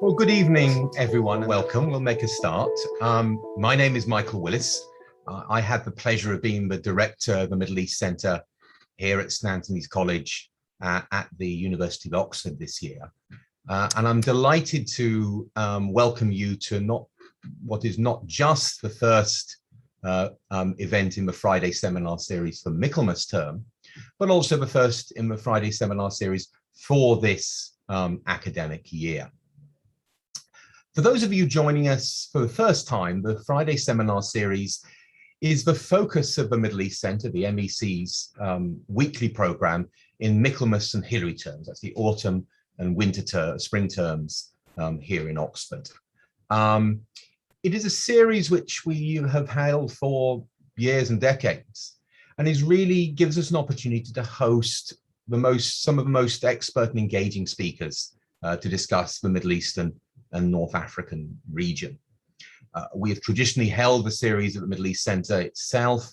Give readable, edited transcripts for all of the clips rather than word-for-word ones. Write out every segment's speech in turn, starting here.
Well, good evening, everyone. Welcome. We'll make a start. My name is Michael Willis. I had the pleasure of being the director of the Middle East Centre here at St Antony's College at the University of Oxford this year. And I'm delighted to welcome you to what is not just the first event in the Friday seminar series for Michaelmas term, but also the first in the Friday seminar series for this academic year. For those of you joining us for the first time, the Friday seminar series is the focus of the Middle East Centre, the MEC's weekly programme in Michaelmas and Hilary terms. That's the autumn and spring terms here in Oxford. It is a series which we have held for years and decades, and really gives us an opportunity to host some of the most expert and engaging speakers to discuss the Middle Eastern and North African region. We have traditionally held the series at the Middle East Centre itself,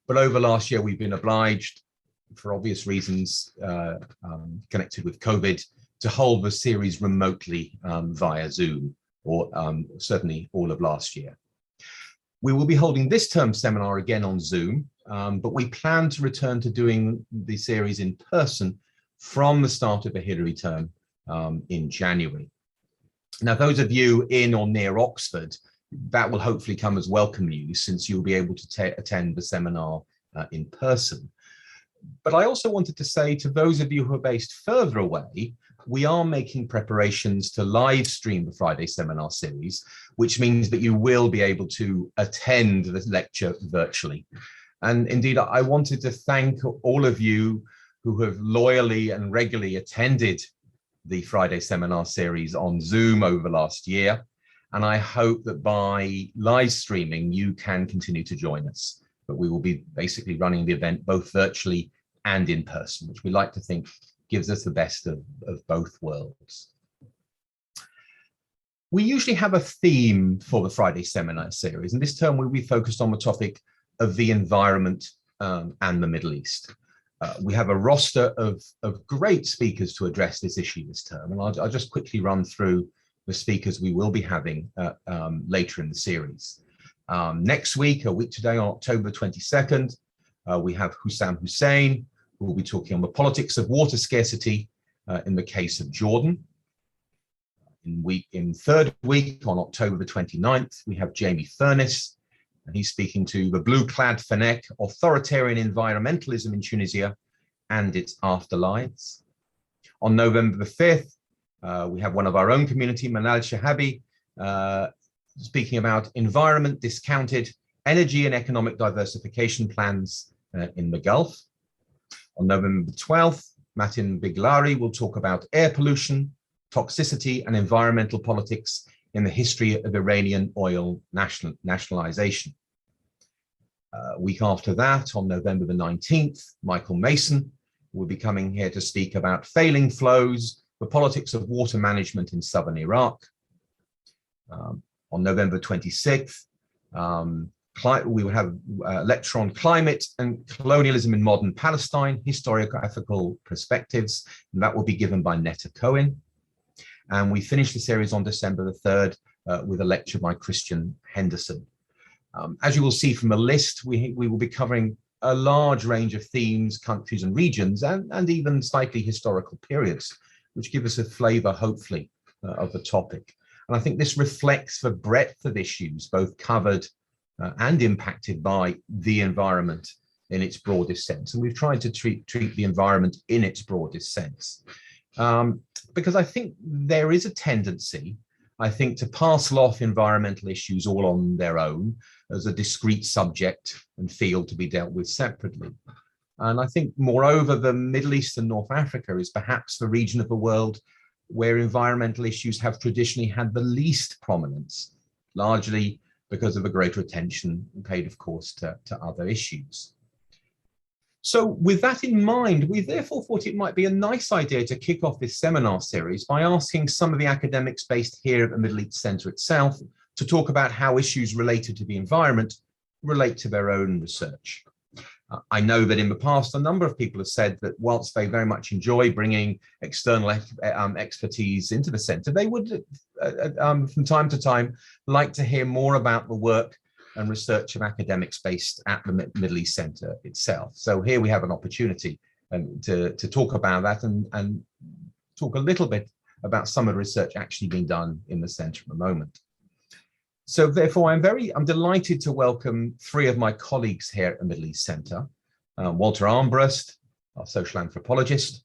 but over last year we've been obliged, for obvious reasons connected with COVID, to hold the series remotely via Zoom, or certainly all of last year. We will be holding this term's seminar again on Zoom, but we plan to return to doing the series in person from the start of the Hilary term in January. Now, those of you in or near Oxford, that will hopefully come as welcome news, since you'll be able to attend the seminar in person. But I also wanted to say to those of you who are based further away, we are making preparations to live stream the Friday seminar series, which means that you will be able to attend the lecture virtually. And indeed, I wanted to thank all of you who have loyally and regularly attended the Friday seminar series on Zoom over the last year. And I hope that by live streaming, you can continue to join us. But we will be basically running the event both virtually and in person, which we like to think gives us the best of both worlds. We usually have a theme for the Friday seminar series, and this term we'll be focused on the topic of the environment and the Middle East. We have a roster of great speakers to address this issue this term, and I'll just quickly run through the speakers we will be having later in the series. Next week, a week today, on October 22nd, we have Hussam Hussein, who will be talking on the politics of water scarcity in the case of Jordan. In third week, on October the 29th, we have Jamie Furness, and he's speaking to the blue-clad Fennec, authoritarian environmentalism in Tunisia and its afterlives. On November the 5th, we have one of our own community, Manal Shahabi, speaking about environment discounted, energy and economic diversification plans in the Gulf. On November the 12th, Matin Biglari will talk about air pollution, toxicity and environmental politics in the history of Iranian oil nationalization. Week after that, on November the 19th, Michael Mason will be coming here to speak about failing flows, the politics of water management in southern Iraq. On November 26th, we will have a lecture on climate and colonialism in modern Palestine, historiographical perspectives, and that will be given by Netta Cohen. And we finish the series on December the 3rd with a lecture by Christian Henderson. As you will see from the list, we will be covering a large range of themes, countries and regions, and even slightly historical periods, which give us a flavour, hopefully, of the topic. And I think this reflects the breadth of issues, both covered and impacted by the environment in its broadest sense. And we've tried to treat the environment in its broadest sense. Because I think there is a tendency, to parcel off environmental issues all on their own as a discrete subject and field to be dealt with separately. And I think, moreover, the Middle East and North Africa is perhaps the region of the world where environmental issues have traditionally had the least prominence, largely because of a greater attention paid, of course, to other issues. So with that in mind, we therefore thought it might be a nice idea to kick off this seminar series by asking some of the academics based here at the Middle East Centre itself to talk about how issues related to the environment relate to their own research. I know that in the past, a number of people have said that whilst they very much enjoy bringing external expertise into the centre, they would, from time to time, like to hear more about the work and research of academics based at the Middle East Centre itself. So here we have an opportunity to talk about that and talk a little bit about some of the research actually being done in the centre at the moment. So therefore, I'm delighted to welcome three of my colleagues here at the Middle East Centre. Walter Armbrust, our social anthropologist,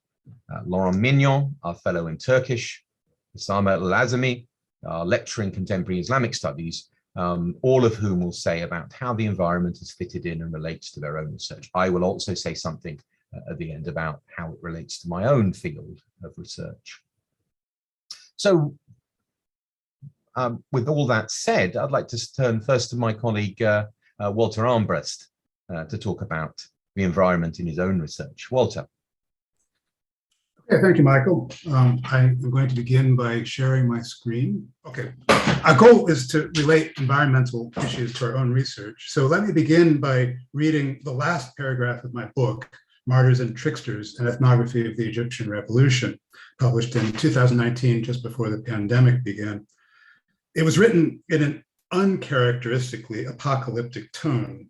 Laurent Mignon, our fellow in Turkish, Usaama al-Azami, our lecturer in contemporary Islamic studies, all of whom will say about how the environment has fitted in and relates to their own research. I will also say something at the end about how it relates to my own field of research. So, with all that said, I'd like to turn first to my colleague, Walter Armbrust, to talk about the environment in his own research. Walter. Okay, thank you, Michael. I'm going to begin by sharing my screen. Okay, our goal is to relate environmental issues to our own research. So let me begin by reading the last paragraph of my book, Martyrs and Tricksters, an Ethnography of the Egyptian Revolution, published in 2019, just before the pandemic began. It was written in an uncharacteristically apocalyptic tone.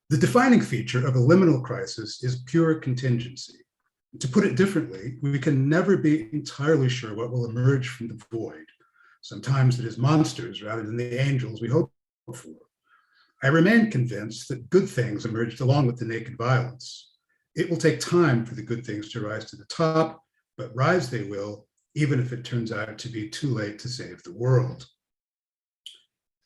The defining feature of a liminal crisis is pure contingency. To put it differently, we can never be entirely sure what will emerge from the void. Sometimes it is monsters rather than the angels we hope for. I remain convinced that good things emerged along with the naked violence. It will take time for the good things to rise to the top, but rise they will, even if it turns out to be too late to save the world.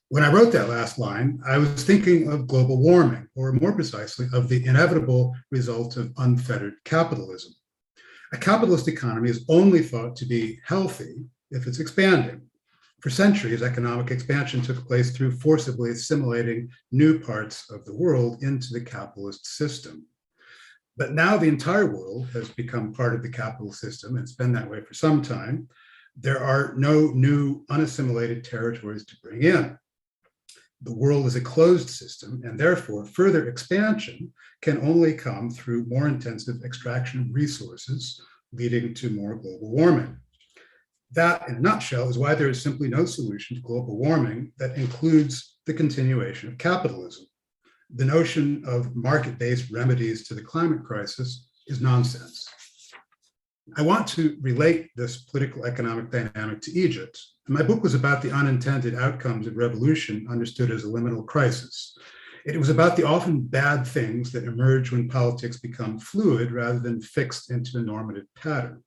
When I wrote that last line, I was thinking of global warming, or more precisely, of the inevitable result of unfettered capitalism. A capitalist economy is only thought to be healthy if it's expanding. For centuries, economic expansion took place through forcibly assimilating new parts of the world into the capitalist system. But now the entire world has become part of the capitalist system, and it's been that way for some time. There are no new unassimilated territories to bring in. The world is a closed system, and therefore further expansion can only come through more intensive extraction of resources, leading to more global warming. That, in a nutshell, is why there is simply no solution to global warming that includes the continuation of capitalism. The notion of market-based remedies to the climate crisis is nonsense. I want to relate this political economic dynamic to Egypt. And my book was about the unintended outcomes of revolution understood as a liminal crisis. It was about the often bad things that emerge when politics become fluid rather than fixed into a normative pattern.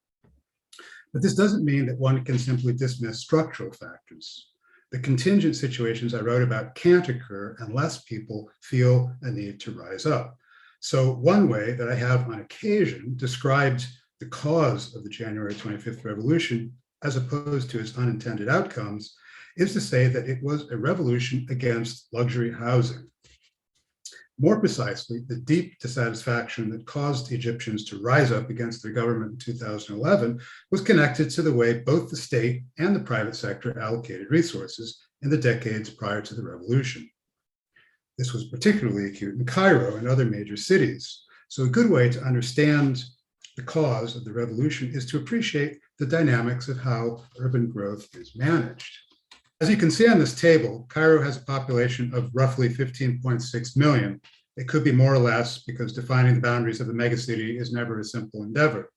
But this doesn't mean that one can simply dismiss structural factors. The contingent situations I wrote about can't occur unless people feel a need to rise up. So one way that I have on occasion described the cause of the January 25th revolution, as opposed to its unintended outcomes, is to say that it was a revolution against luxury housing. More precisely, the deep dissatisfaction that caused Egyptians to rise up against their government in 2011 was connected to the way both the state and the private sector allocated resources in the decades prior to the revolution. This was particularly acute in Cairo and other major cities. So a good way to understand the cause of the revolution is to appreciate the dynamics of how urban growth is managed. As you can see on this table, Cairo has a population of roughly 15.6 million. It could be more or less because defining the boundaries of a megacity is never a simple endeavor.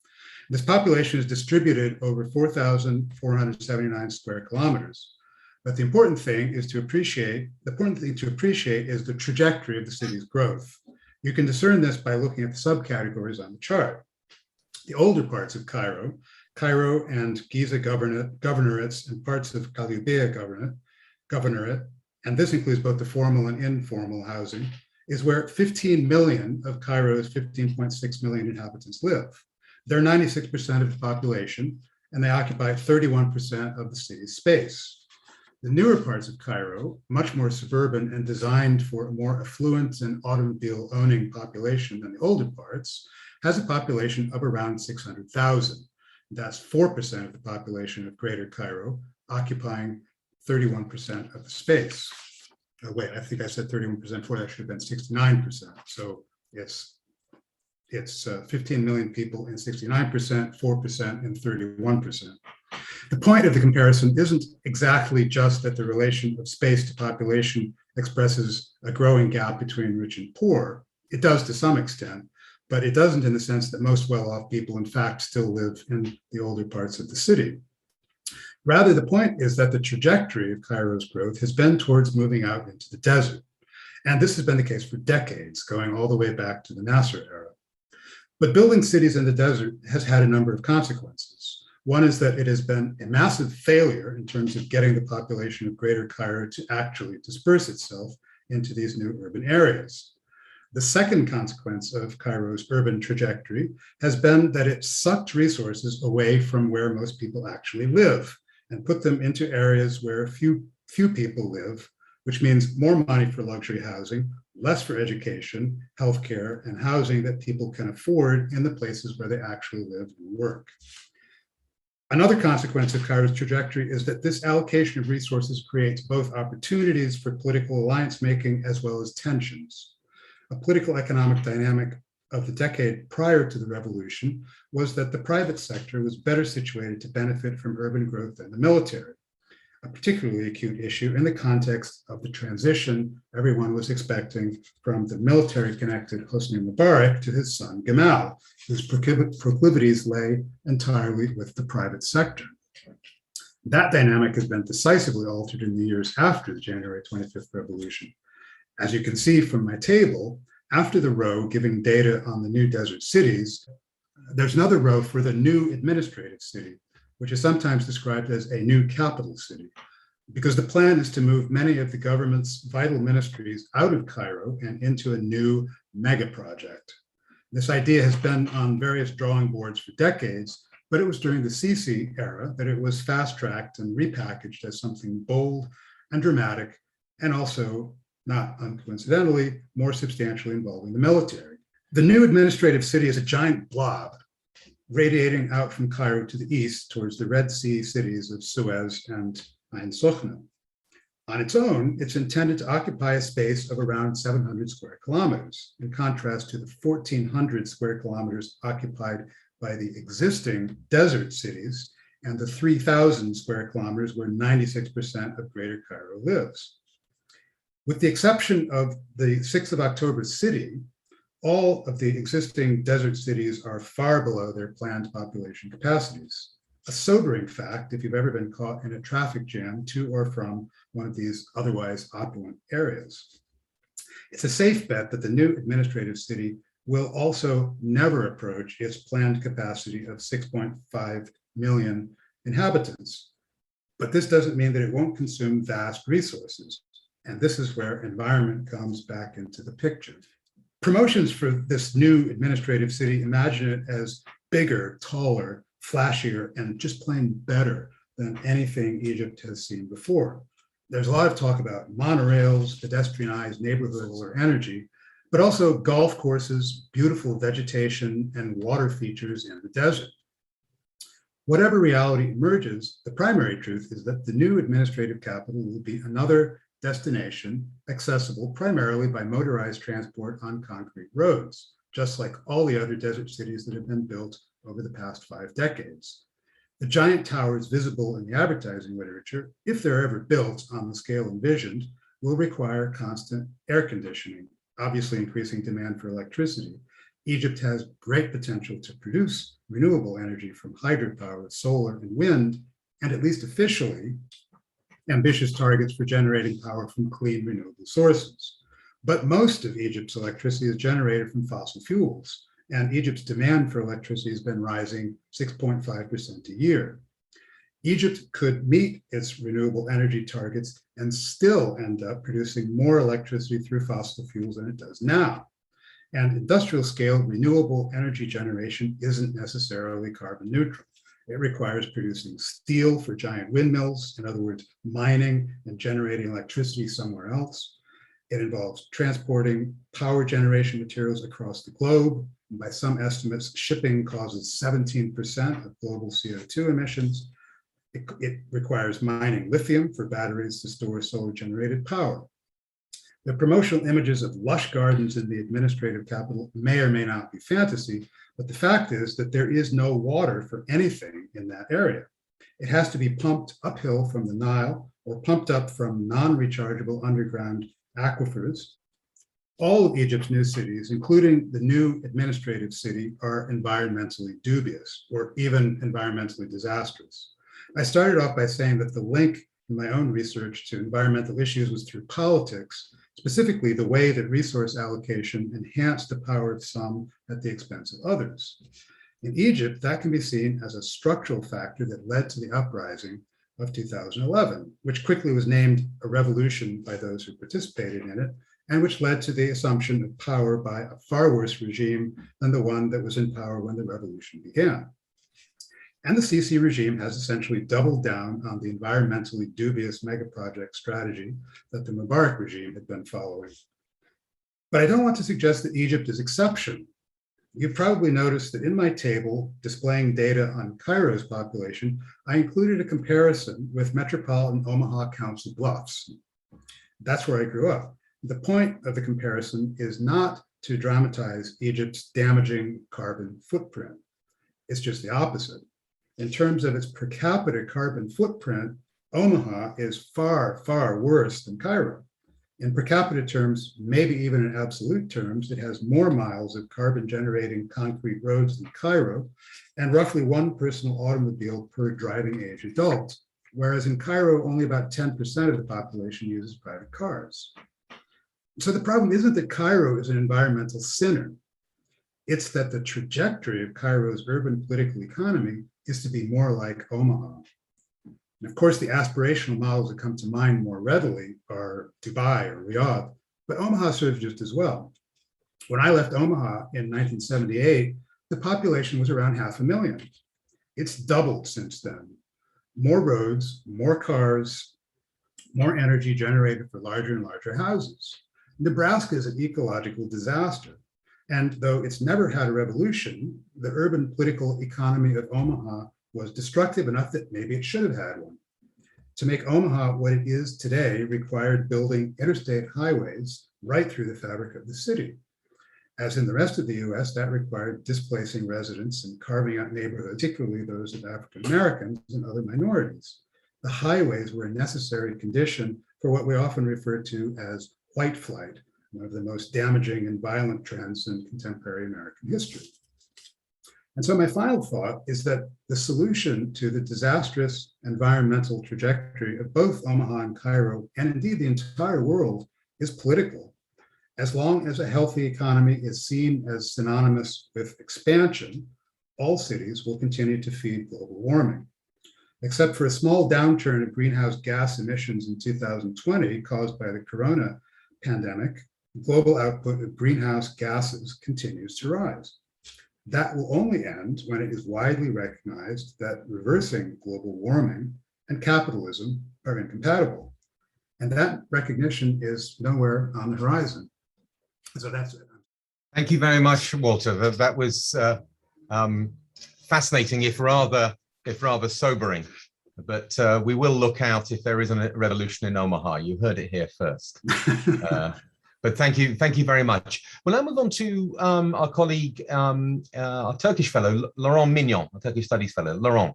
This population is distributed over 4,479 square kilometers. But the important thing is to appreciate is the trajectory of the city's growth. You can discern this by looking at the subcategories on the chart. The older parts of Cairo and Giza governorates and parts of Qalyubia governorate, and this includes both the formal and informal housing, is where 15 million of Cairo's 15.6 million inhabitants live. They're 96% of the population, and they occupy 31% of the city's space. The newer parts of Cairo, much more suburban and designed for a more affluent and automobile-owning population than the older parts, has a population of around 600,000. That's 4% of the population of Greater Cairo, occupying 31% of the space. wait, I think I said 31% before, that should have been 69%. So it's 15 million people in 69%, 4% in 31%. The point of the comparison isn't exactly just that the relation of space to population expresses a growing gap between rich and poor. It does to some extent, but it doesn't in the sense that most well-off people, in fact, still live in the older parts of the city. Rather, the point is that the trajectory of Cairo's growth has been towards moving out into the desert. And this has been the case for decades, going all the way back to the Nasser era. But building cities in the desert has had a number of consequences. One is that it has been a massive failure in terms of getting the population of Greater Cairo to actually disperse itself into these new urban areas. The second consequence of Cairo's urban trajectory has been that it sucked resources away from where most people actually live and put them into areas where few people live, which means more money for luxury housing, less for education, healthcare, and housing that people can afford in the places where they actually live and work. Another consequence of Cairo's trajectory is that this allocation of resources creates both opportunities for political alliance making as well as tensions. A political economic dynamic of the decade prior to the revolution was that the private sector was better situated to benefit from urban growth than the military, a particularly acute issue in the context of the transition everyone was expecting from the military-connected Hosni Mubarak to his son Gamal, whose proclivities lay entirely with the private sector. That dynamic has been decisively altered in the years after the January 25th revolution. As you can see from my table, after the row giving data on the new desert cities, there's another row for the new administrative city, which is sometimes described as a new capital city, because the plan is to move many of the government's vital ministries out of Cairo and into a new mega project. This idea has been on various drawing boards for decades, but it was during the Sisi era that it was fast-tracked and repackaged as something bold and dramatic, and also, not uncoincidentally, more substantially involving the military. The new administrative city is a giant blob radiating out from Cairo to the east towards the Red Sea cities of Suez and Ain Sokhna. On its own, it's intended to occupy a space of around 700 square kilometers, in contrast to the 1,400 square kilometers occupied by the existing desert cities and the 3,000 square kilometers where 96% of Greater Cairo lives. With the exception of the 6th of October city, all of the existing desert cities are far below their planned population capacities. A sobering fact if you've ever been caught in a traffic jam to or from one of these otherwise opulent areas. It's a safe bet that the new administrative city will also never approach its planned capacity of 6.5 million inhabitants. But this doesn't mean that it won't consume vast resources. And this is where environment comes back into the picture. Promotions for this new administrative city imagine it as bigger, taller, flashier, and just plain better than anything Egypt has seen before. There's a lot of talk about monorails, pedestrianized neighborhoods, or energy, but also golf courses, beautiful vegetation, and water features in the desert. Whatever reality emerges, the primary truth is that the new administrative capital will be another destination accessible primarily by motorized transport on concrete roads, just like all the other desert cities that have been built over the past 5 decades. The giant towers visible in the advertising literature, if they're ever built on the scale envisioned, will require constant air conditioning, obviously increasing demand for electricity. Egypt has great potential to produce renewable energy from hydropower, solar, and wind, and at least officially, ambitious targets for generating power from clean renewable sources. But most of Egypt's electricity is generated from fossil fuels, and Egypt's demand for electricity has been rising 6.5% a year. Egypt could meet its renewable energy targets and still end up producing more electricity through fossil fuels than it does now. And industrial scale renewable energy generation isn't necessarily carbon neutral. It requires producing steel for giant windmills, in other words, mining and generating electricity somewhere else. It involves transporting power generation materials across the globe. And by some estimates, shipping causes 17% of global CO2 emissions. It requires mining lithium for batteries to store solar generated power. The promotional images of lush gardens in the administrative capital may or may not be fantasy, but the fact is that there is no water for anything in that area. It has to be pumped uphill from the Nile or pumped up from non-rechargeable underground aquifers. All of Egypt's new cities, including the new administrative city, are environmentally dubious or even environmentally disastrous. I started off by saying that the link in my own research to environmental issues was through politics, specifically the way that resource allocation enhanced the power of some at the expense of others. In Egypt, that can be seen as a structural factor that led to the uprising of 2011, which quickly was named a revolution by those who participated in it, and which led to the assumption of power by a far worse regime than the one that was in power when the revolution began. And the Sisi regime has essentially doubled down on the environmentally dubious megaproject strategy that the Mubarak regime had been following. But I don't want to suggest that Egypt is exception. You've probably noticed that in my table displaying data on Cairo's population, I included a comparison with metropolitan Omaha Council Bluffs. That's where I grew up. The point of the comparison is not to dramatize Egypt's damaging carbon footprint. It's just the opposite. In terms of its per capita carbon footprint, Omaha is far, far worse than Cairo. In per capita terms, maybe even in absolute terms, it has more miles of carbon generating concrete roads than Cairo, and roughly one personal automobile per driving age adult, whereas in Cairo, only about 10% of the population uses private cars. So the problem isn't that Cairo is an environmental sinner. It's that the trajectory of Cairo's urban political economy is to be more like Omaha. And of course, the aspirational models that come to mind more readily are Dubai or Riyadh, but Omaha serves just as well. When I left Omaha in 1978, the population was around 500,000. It's doubled since then. More roads, more cars, more energy generated for larger and larger houses. Nebraska is an ecological disaster. And though it's never had a revolution, the urban political economy of Omaha was destructive enough that maybe it should have had one. To make Omaha what it is today required building interstate highways right through the fabric of the city. As in the rest of the US, that required displacing residents and carving out neighborhoods, particularly those of African Americans and other minorities. The highways were a necessary condition for what we often refer to as white flight, one of the most damaging and violent trends in contemporary American history. And so my final thought is that the solution to the disastrous environmental trajectory of both Omaha and Cairo, and indeed the entire world, is political. As long as a healthy economy is seen as synonymous with expansion, all cities will continue to feed global warming. Except for a small downturn of greenhouse gas emissions in 2020 caused by the corona pandemic, global output of greenhouse gases continues to rise. That will only end when it is widely recognized that reversing global warming and capitalism are incompatible. And that recognition is nowhere on the horizon. So that's it. Thank you very much, Walter. That was fascinating, if rather sobering. But we will look out if there is a revolution in Omaha. You heard it here first. But thank you very much. Well, I'll move on to our colleague, our Turkish fellow, Laurent Mignon, a Turkish Studies fellow. Laurent.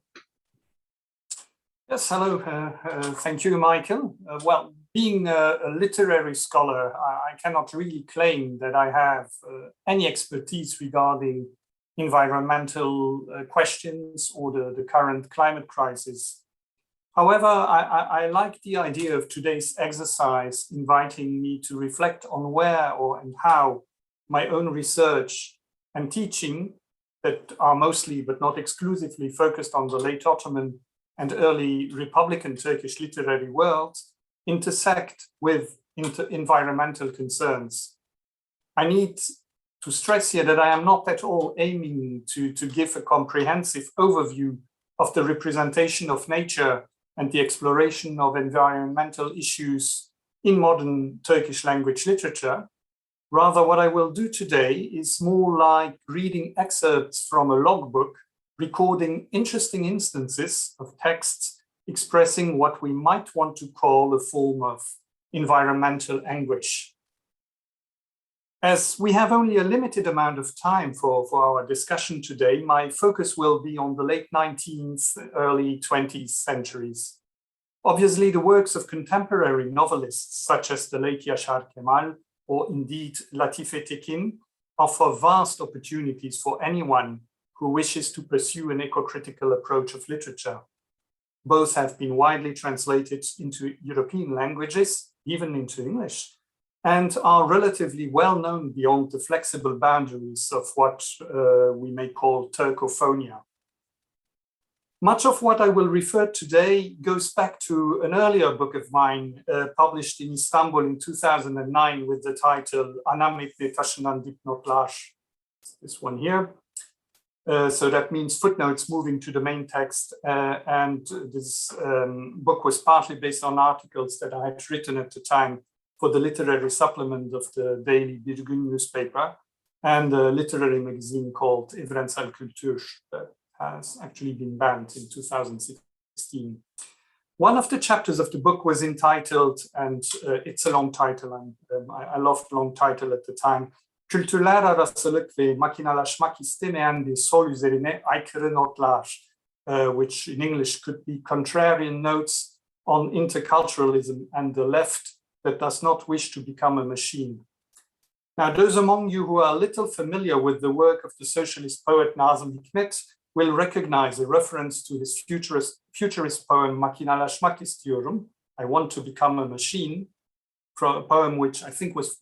Yes, hello. Thank you, Michael. Well, being a literary scholar, I cannot really claim that I have any expertise regarding environmental questions or the current climate crisis. However, I like the idea of today's exercise inviting me to reflect on where or and how my own research and teaching that are mostly but not exclusively focused on the late Ottoman and early Republican Turkish literary world intersect with environmental concerns. I need to stress here that I am not at all aiming to give a comprehensive overview of the representation of nature and the exploration of environmental issues in modern Turkish language literature. Rather, what I will do today is more like reading excerpts from a logbook, recording interesting instances of texts expressing what we might want to call a form of environmental anguish. As we have only a limited amount of time for our discussion today, my focus will be on the late 19th, early 20th centuries. Obviously, the works of contemporary novelists, such as the late Yashar Kemal, or indeed Latif Tekin, offer vast opportunities for anyone who wishes to pursue an eco-critical approach of literature. Both have been widely translated into European languages, even into English, and are relatively well known beyond the flexible boundaries of what we may call Turcophonia. Much of what I will refer today goes back to an earlier book of mine published in Istanbul in 2009 with the title Anamek'le Taşınan Dipnotlar, this one here. So that means footnotes moving to the main text. And this book was partly based on articles that I had written at the time for the literary supplement of the daily Bir Gün newspaper and a literary magazine called Evrensel Kültür that has actually been banned in 2016. One of the chapters of the book was entitled, and it's a long title, and I loved long title at the time, Kültürler arasılık ve makinalaşmak istemeyen bir sol üzerine aykırı notlar, which in English could be contrarian notes on interculturalism and the left that does not wish to become a machine. Now, those among you who are a little familiar with the work of the socialist poet Nazım Hikmet will recognize a reference to his futurist poem Makinalaşmak istiyorum, I want to become a machine, from a poem which I think was,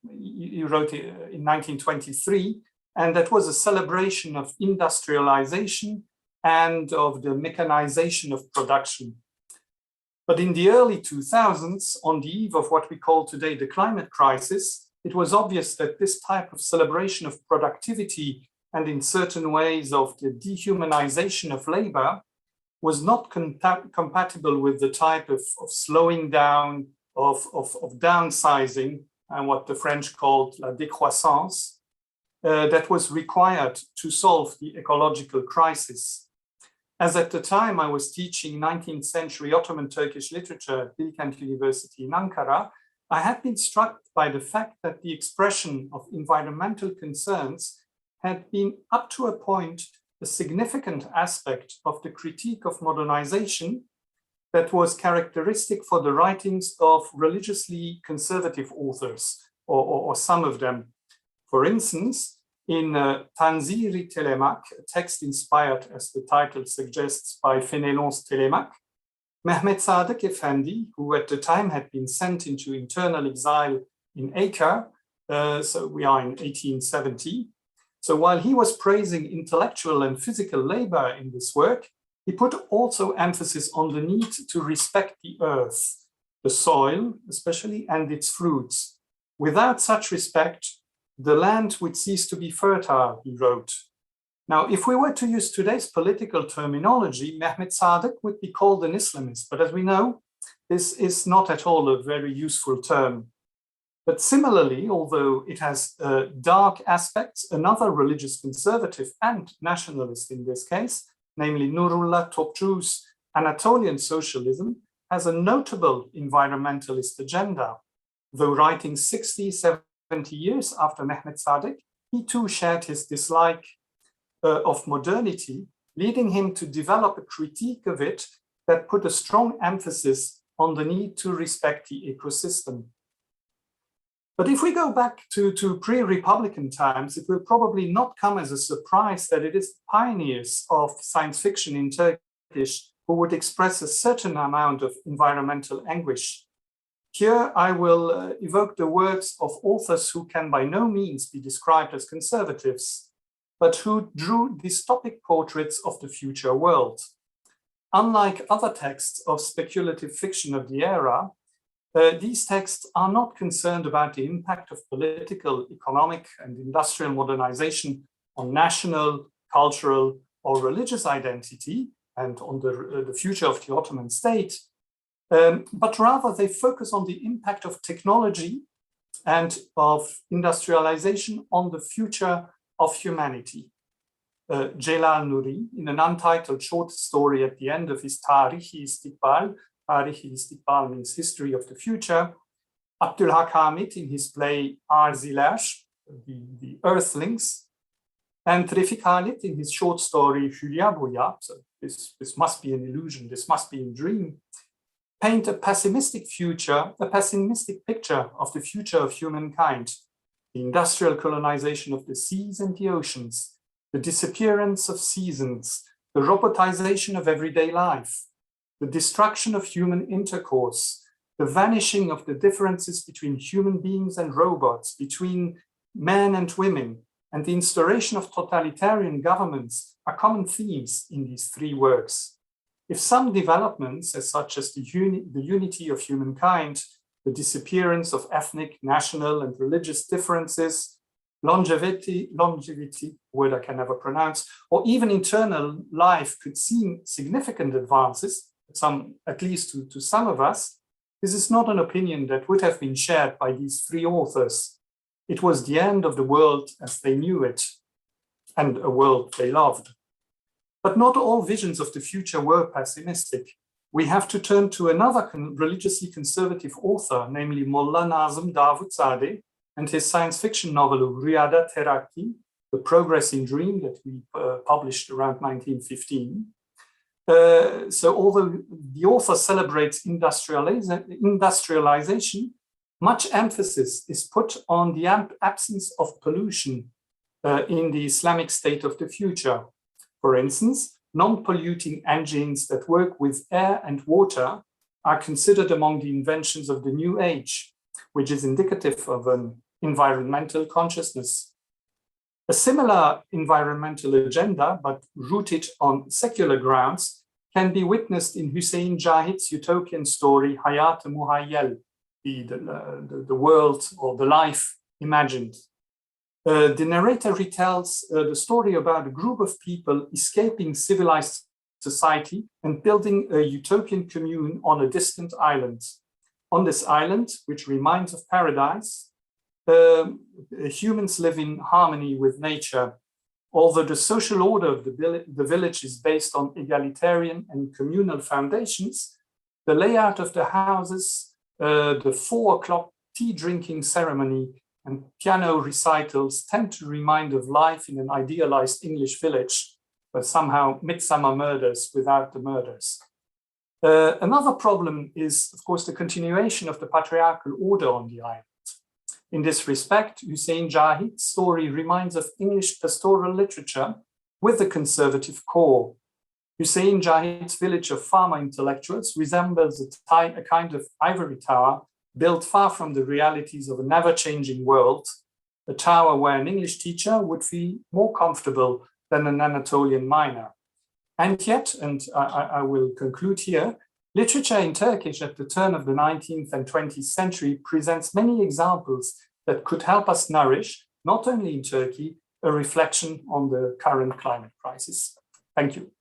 he wrote in 1923, and that was a celebration of industrialization and of the mechanization of production. But in the early 2000s, on the eve of what we call today the climate crisis, it was obvious that this type of celebration of productivity and in certain ways of the dehumanization of labor was not compatible with the type of slowing down, of downsizing, and what the French called la décroissance, that was required to solve the ecological crisis. As at the time I was teaching 19th century Ottoman Turkish literature at Bilkent University in Ankara, I had been struck by the fact that the expression of environmental concerns had been up to a point a significant aspect of the critique of modernization that was characteristic for the writings of religiously conservative authors, or some of them. For instance, in Tanziri Telemak, a text inspired, as the title suggests, by Fenelon's Telemak, Mehmet Sadık Efendi, who at the time had been sent into internal exile in Acre, so we are in 1870. So while he was praising intellectual and physical labor in this work, he put also emphasis on the need to respect the earth, the soil especially, and its fruits. Without such respect, the land would cease to be fertile, he wrote. Now, if we were to use today's political terminology, Mehmet Sadık would be called an Islamist, but as we know, this is not at all a very useful term. But similarly, although it has dark aspects, another religious conservative and nationalist in this case, namely Nurullah Topçu's Anatolian socialism, has a notable environmentalist agenda. Though writing 60, 70 years after Mehmet Sadık, he too shared his dislike of modernity, leading him to develop a critique of it that put a strong emphasis on the need to respect the ecosystem. But if we go back to pre-Republican times, it will probably not come as a surprise that it is pioneers of science fiction in Turkish who would express a certain amount of environmental anguish. Here I will evoke the works of authors who can by no means be described as conservatives, but who drew dystopic portraits of the future world. Unlike other texts of speculative fiction of the era, these texts are not concerned about the impact of political, economic, and industrial modernization on national, cultural, or religious identity and on the future of the Ottoman state, but rather they focus on the impact of technology and of industrialization on the future of humanity. Celal Nuri, in an untitled short story at the end of his Tarihi İstikbal, Tarihi İstikbal means history of the future, Abdulhak Hamid in his play Arziler, the Earthlings, and Refik Halit in his short story Hülya Boya, so this must be an illusion, this must be a dream, paint a pessimistic picture of the future of humankind, the industrial colonization of the seas and the oceans, the disappearance of seasons, the robotization of everyday life, the destruction of human intercourse, the vanishing of the differences between human beings and robots, between men and women, and the instauration of totalitarian governments are common themes in these three works. If some developments, as such as the unity of humankind, the disappearance of ethnic, national, and religious differences, longevity, word I can never pronounce, or even eternal life could seem significant advances, at least to some of us, this is not an opinion that would have been shared by these three authors. It was the end of the world as they knew it, and a world they loved. But not all visions of the future were pessimistic. We have to turn to another religiously conservative author, namely Mullah Nazim Davoodzadeh, and his science fiction novel Riyada Teraki, The Progressing Dream, that we published around 1915. So although the author celebrates industrialization, much emphasis is put on the absence of pollution in the Islamic state of the future. For instance, non-polluting engines that work with air and water are considered among the inventions of the new age, which is indicative of an environmental consciousness. A similar environmental agenda, but rooted on secular grounds, can be witnessed in Hussein Jahid's utopian story, Hayat Muhayyal, the world or the life imagined. The narrator retells the story about a group of people escaping civilized society and building a utopian commune on a distant island. On this island, which reminds of paradise, humans live in harmony with nature. Although the social order of the village is based on egalitarian and communal foundations, the layout of the houses, the 4 o'clock tea drinking ceremony, and piano recitals tend to remind of life in an idealized English village, but somehow midsummer murders without the murders. Another problem is, of course, the continuation of the patriarchal order on the island. In this respect, Hussein Jahid's story reminds of English pastoral literature with a conservative core. Hussein Jahid's village of farmer intellectuals resembles a kind of ivory tower built far from the realities of a never-changing world, a tower where an English teacher would feel more comfortable than an Anatolian miner. And yet, and I will conclude here, literature in Turkish at the turn of the 19th and 20th century presents many examples that could help us nourish, not only in Turkey, a reflection on the current climate crisis. Thank you.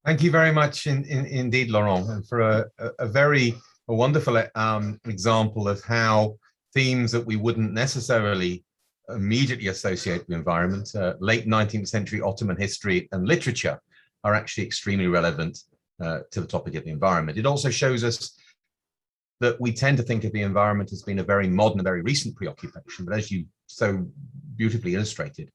Thank you very much indeed, Laurent, and for a wonderful example of how themes that we wouldn't necessarily immediately associate with the environment, late 19th century Ottoman history and literature, are actually extremely relevant to the topic of the environment. It also shows us that we tend to think of the environment as being a very modern, a very recent preoccupation, but as you so beautifully illustrated,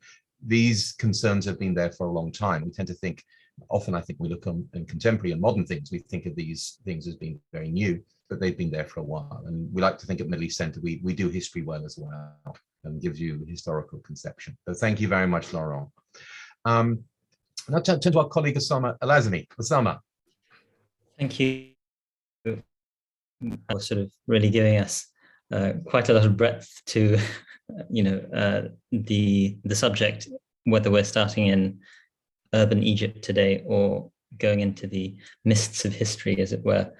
these concerns have been there for a long time. We tend to think, often I think we look on in contemporary and modern things, we think of these things as being very new, but they've been there for a while. And we like to think at Middle East Centre, we do history well as well, and gives you historical conception. So thank you very much, Laurent. Now turn to our colleague Usaama al-Azami. Usaama. Thank you. Sort of really giving us quite a lot of breadth to, the subject, whether we're starting in urban Egypt today or going into the mists of history, as it were,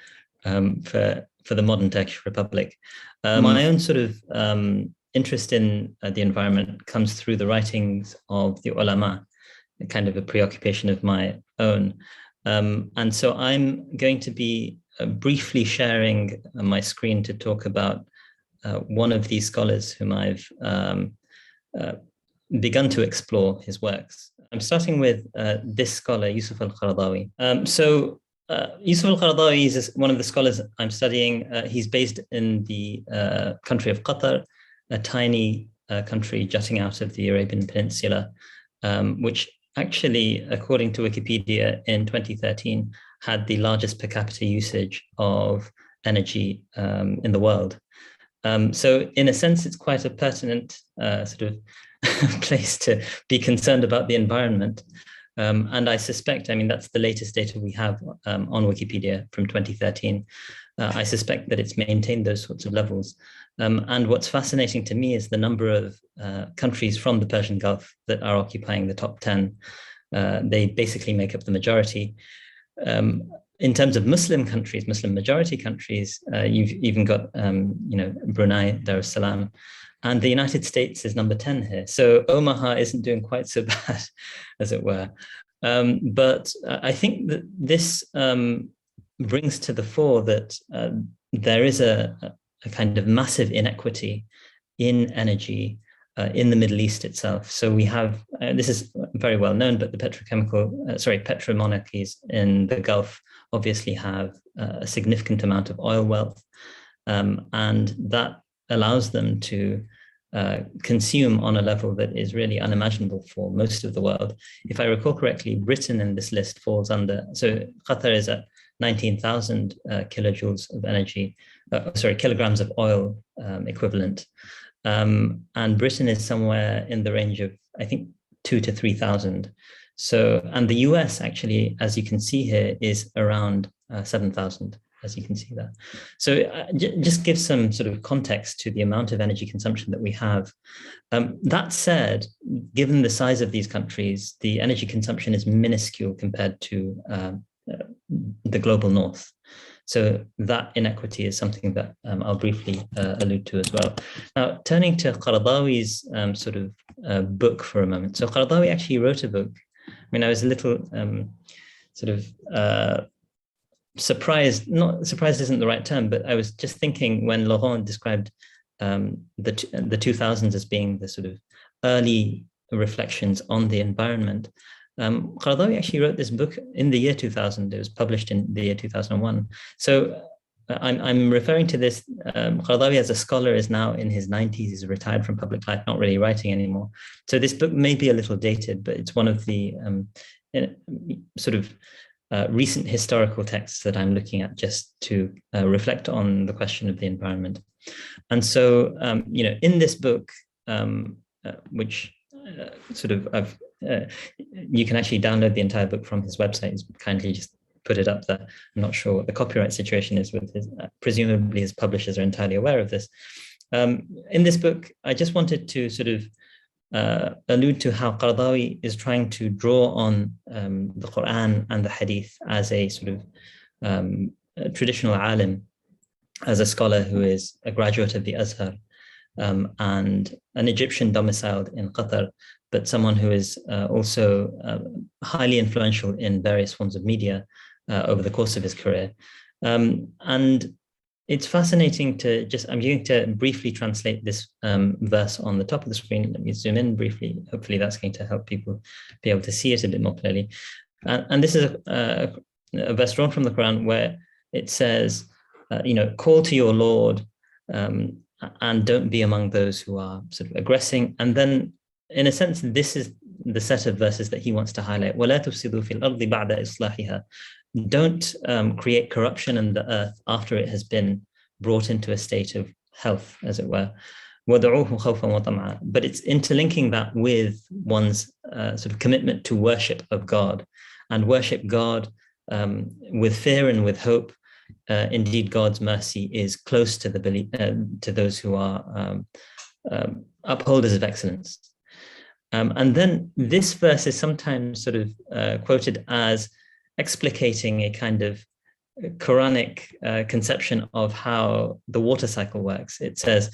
for the modern Turkish Republic. My own sort of interest in the environment comes through the writings of the ulama, kind of a preoccupation of my own. And so I'm going to be briefly sharing my screen to talk about one of these scholars whom I've begun to explore his works. I'm starting with this scholar, Yusuf al-Qaradawi. So Yusuf al-Qaradawi is one of the scholars I'm studying. He's based in the country of Qatar, a tiny country jutting out of the Arabian Peninsula, which actually, according to Wikipedia, in 2013, had the largest per capita usage of energy in the world. So in a sense, it's quite a pertinent sort of place to be concerned about the environment. And I suspect, I mean, that's the latest data we have on Wikipedia from 2013. I suspect that it's maintained those sorts of levels. And what's fascinating to me is the number of countries from the Persian Gulf that are occupying the top 10. They basically make up the majority. In terms of Muslim countries, Muslim majority countries, you've even got, Brunei, Dar es Salaam, and the United States is number 10 here. So Omaha isn't doing quite so bad, as it were. But I think that this brings to the fore that there is a kind of massive inequity in energy in the Middle East itself. So we have, this is very well known, but the petromonarchies in the Gulf obviously have a significant amount of oil wealth, and that allows them to consume on a level that is really unimaginable for most of the world. If I recall correctly, Britain in this list falls under, so Qatar is at 19,000 kilojoules of energy, kilograms of oil equivalent. And Britain is somewhere in the range of, I think, 2,000 to 3,000. So, and the US actually, as you can see here, is around 7,000, as you can see there. So just give some sort of context to the amount of energy consumption that we have. That said, given the size of these countries, the energy consumption is minuscule compared to the global north. So that inequity is something that I'll briefly allude to as well. Now, turning to Qaradawi's sort of book for a moment. So Qaradawi actually wrote a book. I mean, I was a little surprised, not surprised isn't the right term, but I was just thinking when Laurent described the 2000s as being the sort of early reflections on the environment. Qaradawi actually wrote this book in the year 2000. It was published in the year 2001. So I'm referring to this. Qaradawi as a scholar is now in his 90s. He's retired from public life, not really writing anymore. So this book may be a little dated, but it's one of the recent historical texts that I'm looking at just to reflect on the question of the environment. And so, in this book, which you can actually download the entire book from his website. He's kindly just put it up there. I'm not sure what the copyright situation is with his, presumably his publishers are entirely aware of this. In this book, I just wanted to sort of allude to how Qaradawi is trying to draw on the Quran and the Hadith as a sort of a traditional alim, as a scholar who is a graduate of the Azhar and an Egyptian domiciled in Qatar, but someone who is also highly influential in various forms of media over the course of his career. And it's fascinating to I'm going to briefly translate this verse on the top of the screen. Let me zoom in briefly. Hopefully that's going to help people be able to see it a bit more clearly. And this is a verse drawn from the Quran where it says, call to your Lord and don't be among those who are sort of aggressing. And then, in a sense, this is the set of verses that he wants to highlight. وَلَا تُفْسِدُوا فِي الْأَرْضِ بَعْدَ إِصْلَاحِهَا. Don't create corruption in the earth after it has been brought into a state of health, as it were. وَدَعُوهُ خَوْفًا وَطَمْعًا. But it's interlinking that with one's sort of commitment to worship of God, and worship God with fear and with hope. Indeed, God's mercy is close to to those who are upholders of excellence. And then this verse is sometimes sort of quoted as explicating a kind of Quranic conception of how the water cycle works. It says,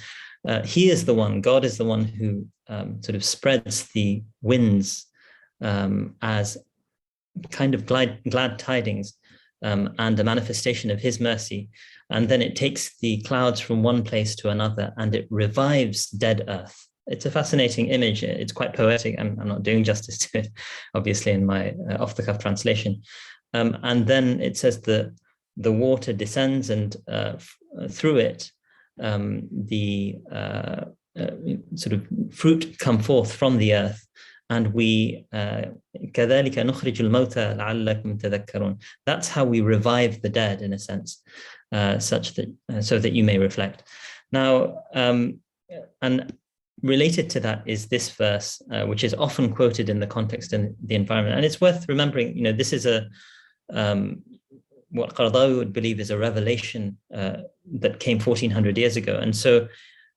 he is the one, God is the one who sort of spreads the winds as kind of glad tidings and a manifestation of his mercy. And then it takes the clouds from one place to another and it revives dead earth. It's a fascinating image. It's quite poetic. I'm not doing justice to it, obviously, in my off-the-cuff translation. And then it says that the water descends, and through it, the sort of fruit come forth from the earth. And we كذلك نخرج الموتى لعلكم تذكرون. That's how we revive the dead, in a sense, such that so that you may reflect. Now, and related to that is this verse, which is often quoted in the context in the environment. And it's worth remembering, this is what Qaradawi would believe is a revelation that came 1400 years ago. And so,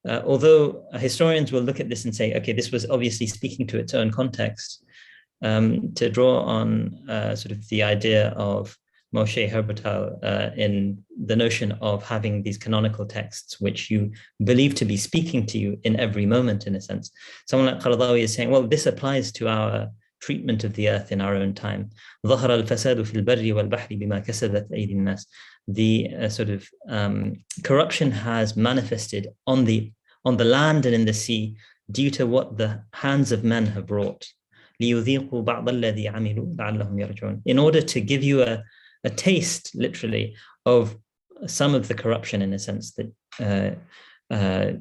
although historians will look at this and say, okay, this was obviously speaking to its own context, to draw on sort of the idea of Moshe Herbertal in the notion of having these canonical texts which you believe to be speaking to you in every moment, in a sense. Someone like Qaradawi is saying, well, this applies to our treatment of the earth in our own time. ظهر الفساد في البر والبحر بما كسبت أيدي الناس. The sort of corruption has manifested on the land and in the sea due to what the hands of men have wrought. ليذيقوا بعض الذي عملوا لعلهم يرجعون. In order to give you a taste, literally, of some of the corruption, in a sense, that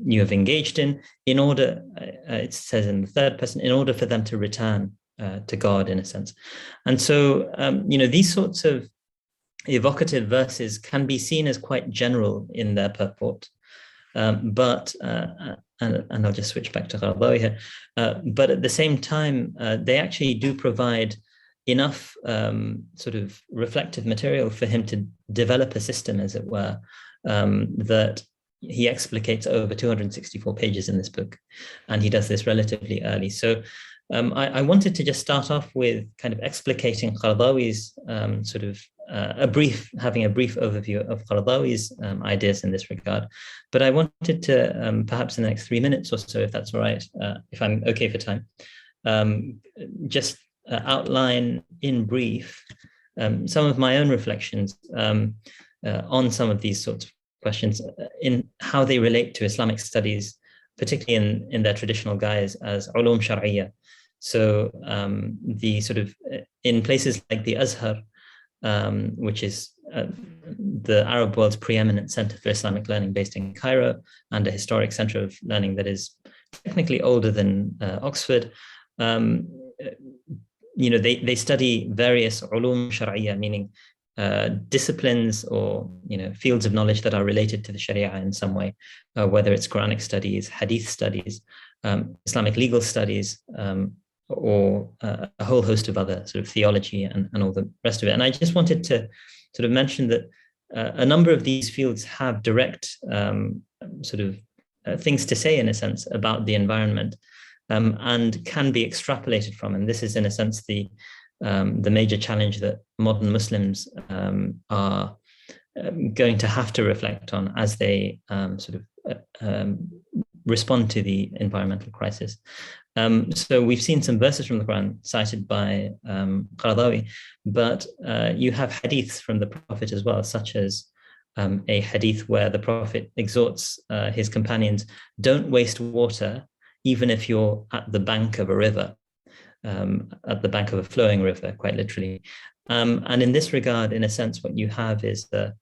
you have engaged in order, it says in the third person, in order for them to return to God, in a sense. And so, these sorts of evocative verses can be seen as quite general in their purport, but and I'll just switch back to Qaradawi here, but at the same time, they actually do provide enough sort of reflective material for him to develop a system, as it were, that he explicates over 264 pages in this book, and he does this relatively early. So I wanted to just start off with kind of explicating Qaradawi's sort of having a brief overview of Qaradawi's ideas in this regard. But I wanted to perhaps in the next 3 minutes or so, if that's all right, if I'm okay for time, just outline in brief some of my own reflections on some of these sorts of questions in how they relate to Islamic studies, particularly in their traditional guise as ulum shar'iyya. So the sort of in places like the Azhar, which is the Arab world's preeminent center for Islamic learning based in Cairo, and a historic center of learning that is technically older than Oxford. They study various ulum shar'iyya, meaning disciplines or fields of knowledge that are related to the Sharia in some way, whether it's Quranic studies, Hadith studies, Islamic legal studies, or a whole host of other sort of theology and all the rest of it. And I just wanted to sort of mention that a number of these fields have direct sort of things to say, in a sense, about the environment, and can be extrapolated from. And this is, in a sense, the major challenge that modern Muslims are going to have to reflect on as they sort of respond to the environmental crisis. So we've seen some verses from the Quran cited by Qaradawi, but you have hadiths from the Prophet as well, such as a hadith where the Prophet exhorts his companions, don't waste water, even if you're at the bank of a river, at the bank of a flowing river, quite literally. And in this regard, in a sense, what you have is there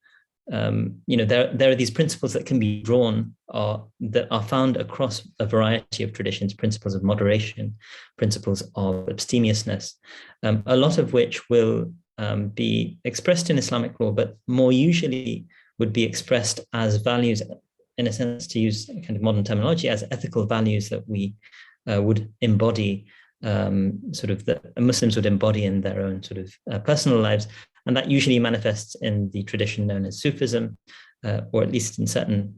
are these principles that can be drawn that are found across a variety of traditions, principles of moderation, principles of abstemiousness, a lot of which will be expressed in Islamic law, but more usually would be expressed as values, in a sense, to use kind of modern terminology, as ethical values that we would embody, sort of that Muslims would embody in their own sort of personal lives. And that usually manifests in the tradition known as Sufism, or at least in certain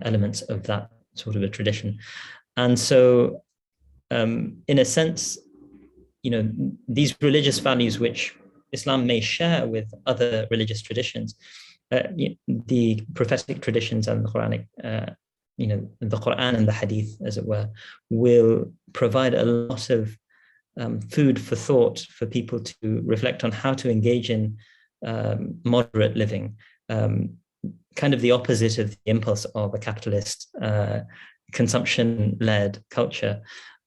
elements of that sort of a tradition. And so, in a sense, these religious values which Islam may share with other religious traditions, the prophetic traditions and the Quranic, the Quran and the Hadith, as it were, will provide a lot of food for thought for people to reflect on how to engage in moderate living, kind of the opposite of the impulse of a capitalist consumption-led culture.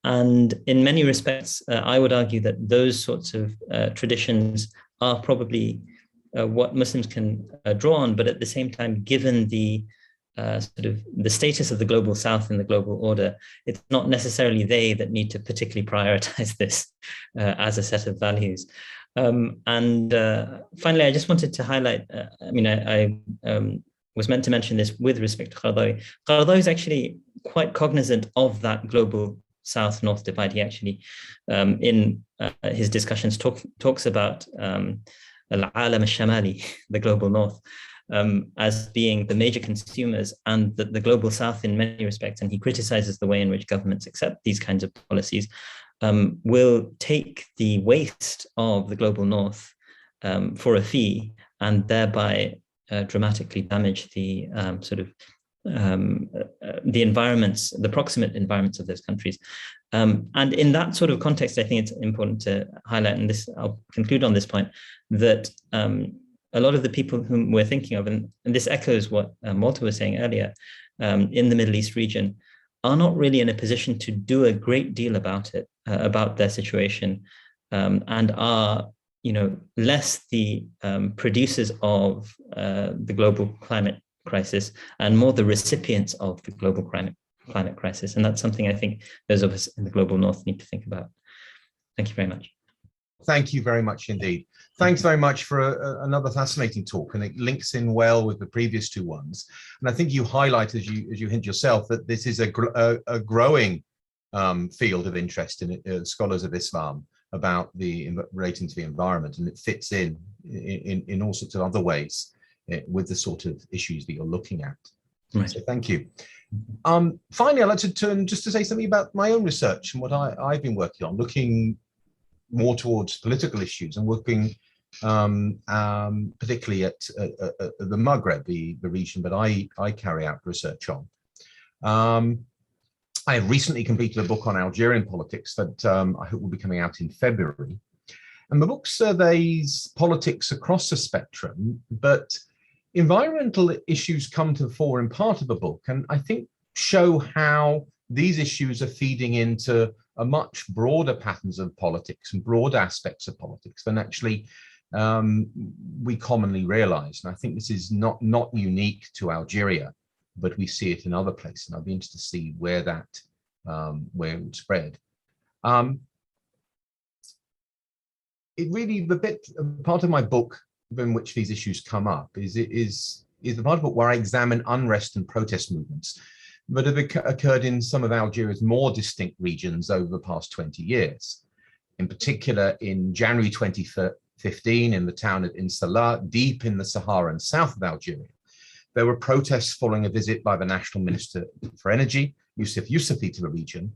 And in many respects, I would argue that those sorts of traditions are probably what Muslims can draw on, but at the same time, given the sort of the status of the global South in the global order, it's not necessarily they that need to particularly prioritize this as a set of values. And finally, I just wanted to highlight, I was meant to mention this with respect to Qaradawi. Qaradawi is actually quite cognizant of that global South-North divide. He actually, in his discussions, talks about al-Alam al-Shamali, the global North, as being the major consumers and the global South in many respects. And he criticizes the way in which governments accept these kinds of policies, will take the waste of the global North for a fee, and thereby dramatically damage the the environments, the proximate environments of those countries. And in that sort of context, I think it's important to highlight, and this, I'll conclude on this point, that a lot of the people whom we're thinking of, and this echoes what Walter was saying earlier, in the Middle East region, are not really in a position to do a great deal about it, about their situation, and are, less the producers of the global climate crisis and more the recipients of the global climate crisis. And that's something I think those of us in the global North need to think about. Thank you very much. Thank you very much indeed. Thanks very much for another fascinating talk, and it links in well with the previous two ones. And I think you highlight, as you hint yourself, that this is a growing field of interest in scholars of Islam about the relating to the environment, and it fits in all sorts of other ways with the sort of issues that you're looking at. Right. So thank you. Finally, I'd like to turn just to say something about my own research and what I've been working on, looking more towards political issues and working particularly at the Maghreb, the region that I carry out research on. I have recently completed a book on Algerian politics that I hope will be coming out in February. And the book surveys politics across the spectrum, but environmental issues come to the fore in part of the book, and I think show how these issues are feeding into a much broader patterns of politics and broad aspects of politics than actually we commonly realize. And I think this is not unique to Algeria, but we see it in other places. And I'd be interested to see where that where it would spread. It really, part of my book in which these issues come up is the part of the book where I examine unrest and protest movements that have occurred in some of Algeria's more distinct regions over the past 20 years. In particular, in January 2015, in the town of Insala, deep in the Saharan south of Algeria, there were protests following a visit by the National Minister for Energy, Youssef Youssefy, to the region,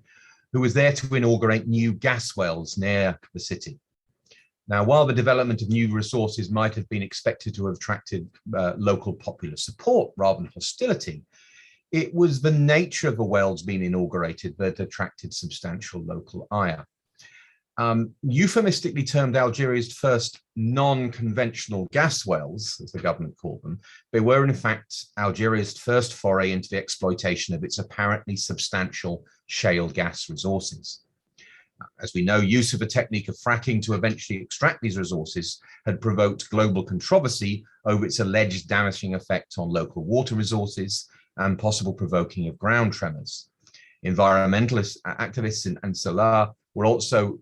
who was there to inaugurate new gas wells near the city. Now, while the development of new resources might have been expected to have attracted local popular support rather than hostility, it was the nature of the wells being inaugurated that attracted substantial local ire. Euphemistically termed Algeria's first non-conventional gas wells, as the government called them, they were in fact Algeria's first foray into the exploitation of its apparently substantial shale gas resources. As we know, use of the technique of fracking to eventually extract these resources had provoked global controversy over its alleged damaging effect on local water resources and possible provoking of ground tremors. Environmentalist activists in Salah were also,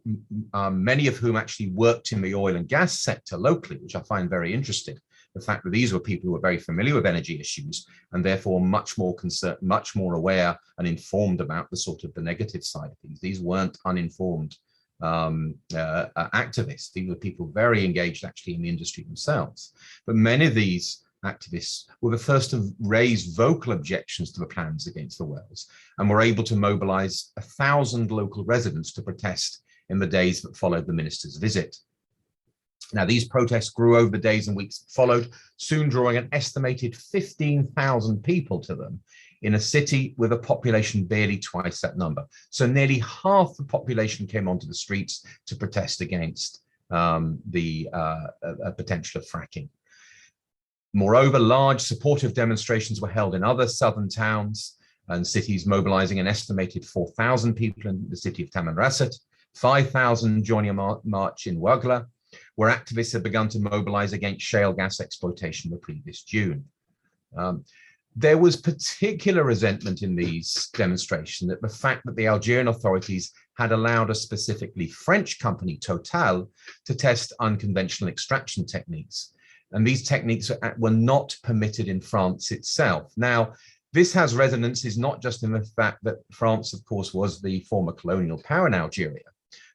many of whom actually worked in the oil and gas sector locally, which I find very interesting. The fact that these were people who were very familiar with energy issues and therefore much more concerned, much more aware and informed about the sort of the negative side of things. These weren't uninformed activists. These were people very engaged actually in the industry themselves. But many of these activists were the first to raise vocal objections to the plans against the wells and were able to mobilize 1,000 local residents to protest in the days that followed the minister's visit. Now, these protests grew over the days and weeks that followed, soon drawing an estimated 15,000 people to them in a city with a population barely twice that number. So nearly half the population came onto the streets to protest against the potential of fracking. Moreover, large supportive demonstrations were held in other southern towns and cities, mobilizing an estimated 4,000 people in the city of Tamanrasset, 5,000 joining a march in Ouagla, where activists had begun to mobilize against shale gas exploitation the previous June. There was particular resentment in these demonstrations at the fact that the Algerian authorities had allowed a specifically French company, Total, to test unconventional extraction techniques. And these techniques were not permitted in France itself. Now, this has resonances not just in the fact that France, of course, was the former colonial power in Algeria,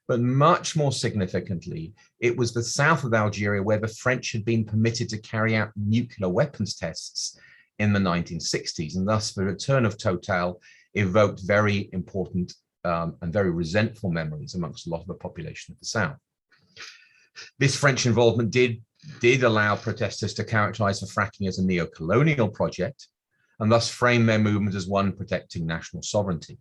but much more significantly, it was the south of Algeria where the French had been permitted to carry out nuclear weapons tests in the 1960s. And thus the return of Total evoked very important and very resentful memories amongst a lot of the population of the south. This French involvement did allow protesters to characterize the fracking as a neo-colonial project and thus frame their movement as one protecting national sovereignty.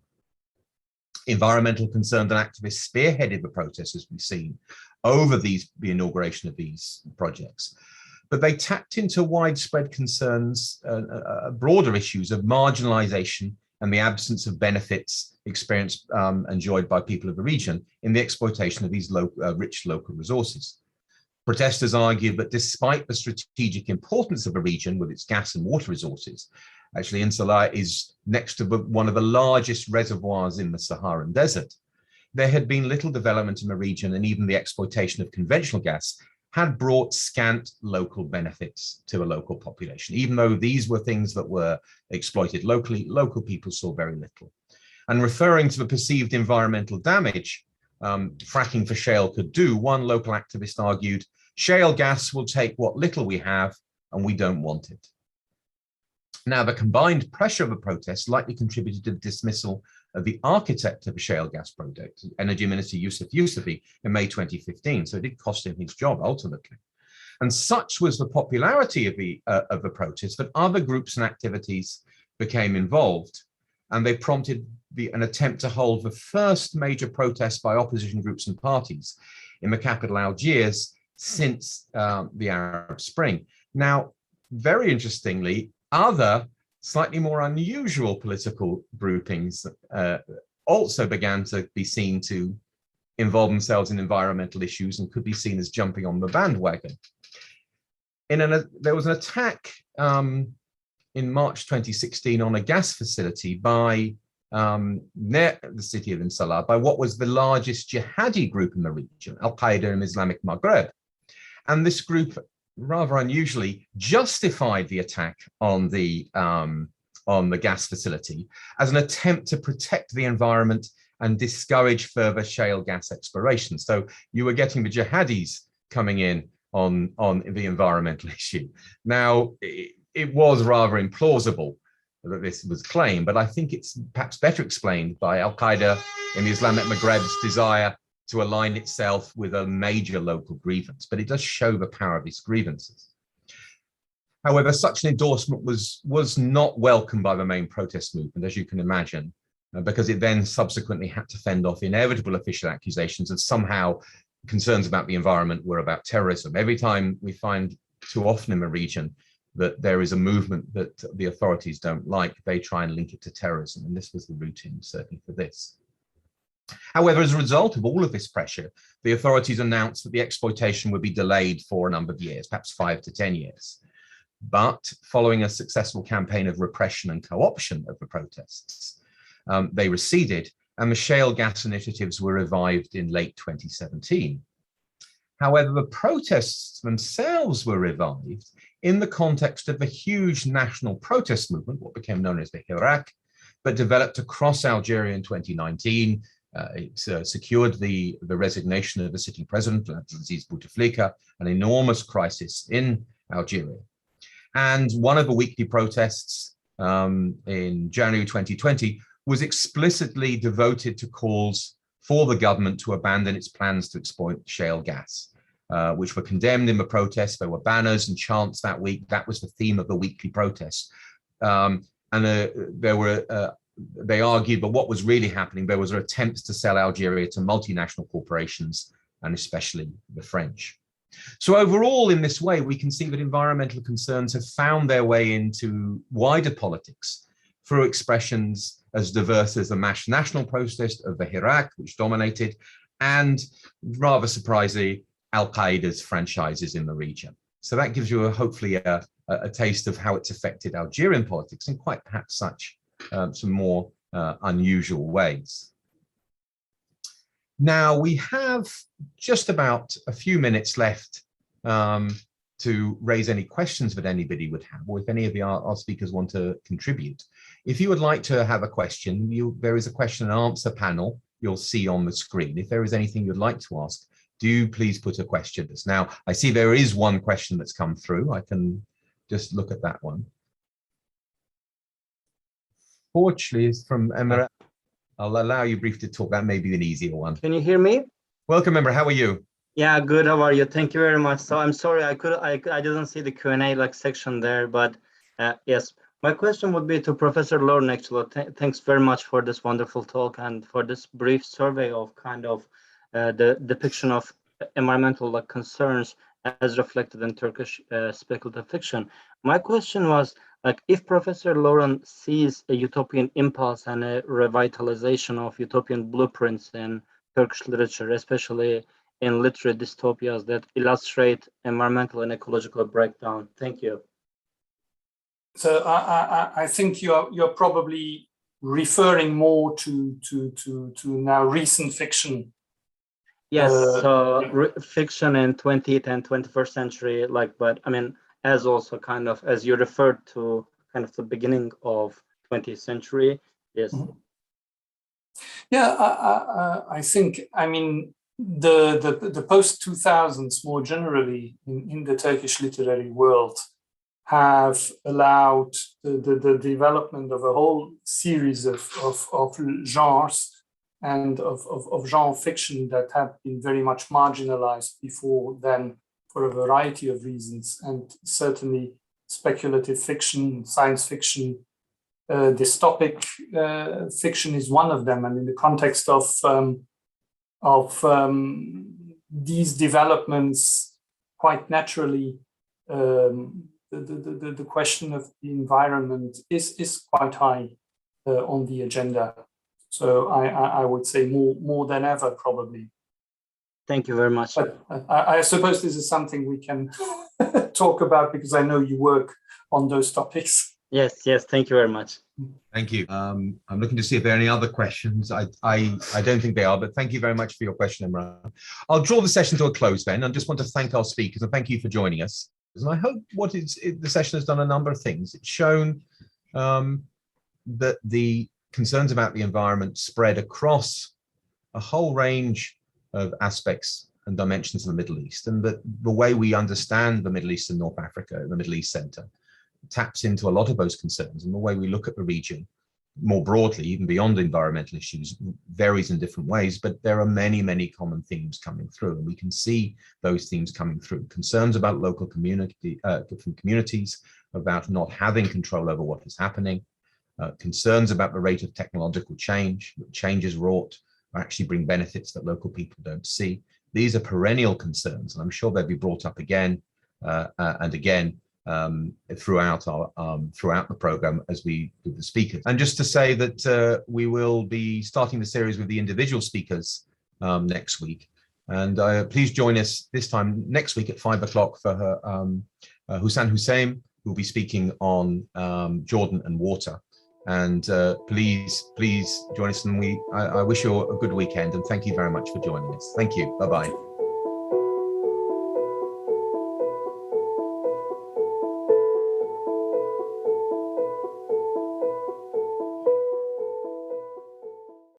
Environmental concerns and activists spearheaded the protests, as we've seen, over the inauguration of these projects. But they tapped into widespread concerns, broader issues of marginalization and the absence of benefits experienced, enjoyed by people of the region in the exploitation of these rich local resources. Protesters argued that despite the strategic importance of the region with its gas and water resources, actually Insala is next to one of the largest reservoirs in the Saharan desert, there had been little development in the region, and even the exploitation of conventional gas had brought scant local benefits to a local population. Even though these were things that were exploited locally, local people saw very little. And referring to the perceived environmental damage fracking for shale could do, one local activist argued, shale gas will take what little we have and we don't want it. Now, the combined pressure of the protests likely contributed to the dismissal of the architect of the shale gas project, Energy Minister Youssef Yousefi, in May 2015. So it did cost him his job ultimately. And such was the popularity of the protests that other groups and activities became involved, and they prompted an attempt to hold the first major protest by opposition groups and parties in the capital Algiers since the Arab Spring. Now, very interestingly, other slightly more unusual political groupings also began to be seen to involve themselves in environmental issues and could be seen as jumping on the bandwagon. There was an attack in March 2016 on a gas facility by near the city of Insala by what was the largest jihadi group in the region, al-Qaeda and Islamic Maghreb. And this group, rather unusually, justified the attack on the gas facility as an attempt to protect the environment and discourage further shale gas exploration. So you were getting the jihadis coming in on the environmental issue. Now, it was rather implausible that this was claimed, but I think it's perhaps better explained by al-Qaeda in the Islamic Maghreb's desire to align itself with a major local grievance, but it does show the power of its grievances. However, such an endorsement was not welcomed by the main protest movement, as you can imagine, because it then subsequently had to fend off inevitable official accusations that somehow concerns about the environment were about terrorism. Every time we find too often in the region that there is a movement that the authorities don't like, they try and link it to terrorism, and this was the routine certainly for this. However, as a result of all of this pressure, the authorities announced that the exploitation would be delayed for a number of years, perhaps 5 to 10 years. But following a successful campaign of repression and co-option of the protests, they receded, and the shale gas initiatives were revived in late 2017. However, the protests themselves were revived in the context of the huge national protest movement, what became known as the Hirak, but developed across Algeria in 2019. It secured the resignation of the sitting president, Abdelaziz Bouteflika, an enormous crisis in Algeria. And one of the weekly protests in January 2020 was explicitly devoted to calls for the government to abandon its plans to exploit shale gas, which were condemned in the protests. There were banners and chants that week. That was the theme of the weekly protests. They argued, but what was really happening, there was attempts to sell Algeria to multinational corporations, and especially the French. So overall, in this way, we can see that environmental concerns have found their way into wider politics through expressions as diverse as the national protest of the Hirak, which dominated, and rather surprisingly, al-Qaeda's franchises in the region. So that gives you hopefully a taste of how it's affected Algerian politics in quite perhaps such some more unusual ways. Now we have just about a few minutes left to raise any questions that anybody would have, or if any of our speakers want to contribute. If you would like to have a question, there is a question and answer panel you'll see on the screen. If there is anything you'd like to ask, do please put a question. Now, I see there is one question that's come through. I can just look at that one. Fortunately, it's from Emma. I'll allow you briefly to talk. That may be an easier one. Can you hear me? Welcome, Emma. How are you? Yeah, good. How are you? Thank you very much. So I'm sorry I didn't see the Q&A like section there, but yes, my question would be to Professor Laurent. Actually, thanks very much for this wonderful talk and for this brief survey of kind of the depiction of environmental like concerns as reflected in Turkish speculative fiction. My question was, like, if Professor Laurent sees a utopian impulse and a revitalization of utopian blueprints in Turkish literature, especially in literary dystopias that illustrate environmental and ecological breakdown. Thank you. So I think you're probably referring more to now recent fiction. Yes, so fiction in 20th and 21st century, like, but I mean, as also kind of, as you referred to, kind of the beginning of 20th century, yes. Mm-hmm. Yeah, I think, I mean, the post-2000s more generally in the Turkish literary world have allowed the development of a whole series of genres and of genre fiction that have been very much marginalized before then for a variety of reasons, and certainly speculative fiction, science fiction, dystopic fiction is one of them. And in the context of these developments, quite naturally, the question of the environment is quite high on the agenda. So I would say more than ever, probably. Thank you very much. But I suppose this is something we can talk about because I know you work on those topics. Yes, thank you very much. Thank you. I'm looking to see if there are any other questions. I don't think they are, but thank you very much for your question, Imran. I'll draw the session to a close then. I just want to thank our speakers and thank you for joining us. And I hope the session has done a number of things. It's shown that the concerns about the environment spread across a whole range of aspects and dimensions of the Middle East, and that the way we understand the Middle East and North Africa, the Middle East Center, taps into a lot of those concerns, and the way we look at the region more broadly, even beyond environmental issues, varies in different ways, but there are many, many common themes coming through, and we can see those themes coming through. Concerns about local different communities, about not having control over what is happening, concerns about the rate of technological change, that changes wrought actually bring benefits that local people don't see. These are perennial concerns, and I'm sure they'll be brought up again and again throughout the program as we do the speakers. And just to say that we will be starting the series with the individual speakers next week, and please join us this time next week at 5 o'clock for Hussein Hussein, who will be speaking on Jordan and water. And please join us, and I wish you a good weekend, and thank you very much for joining us. Thank you. Bye-bye.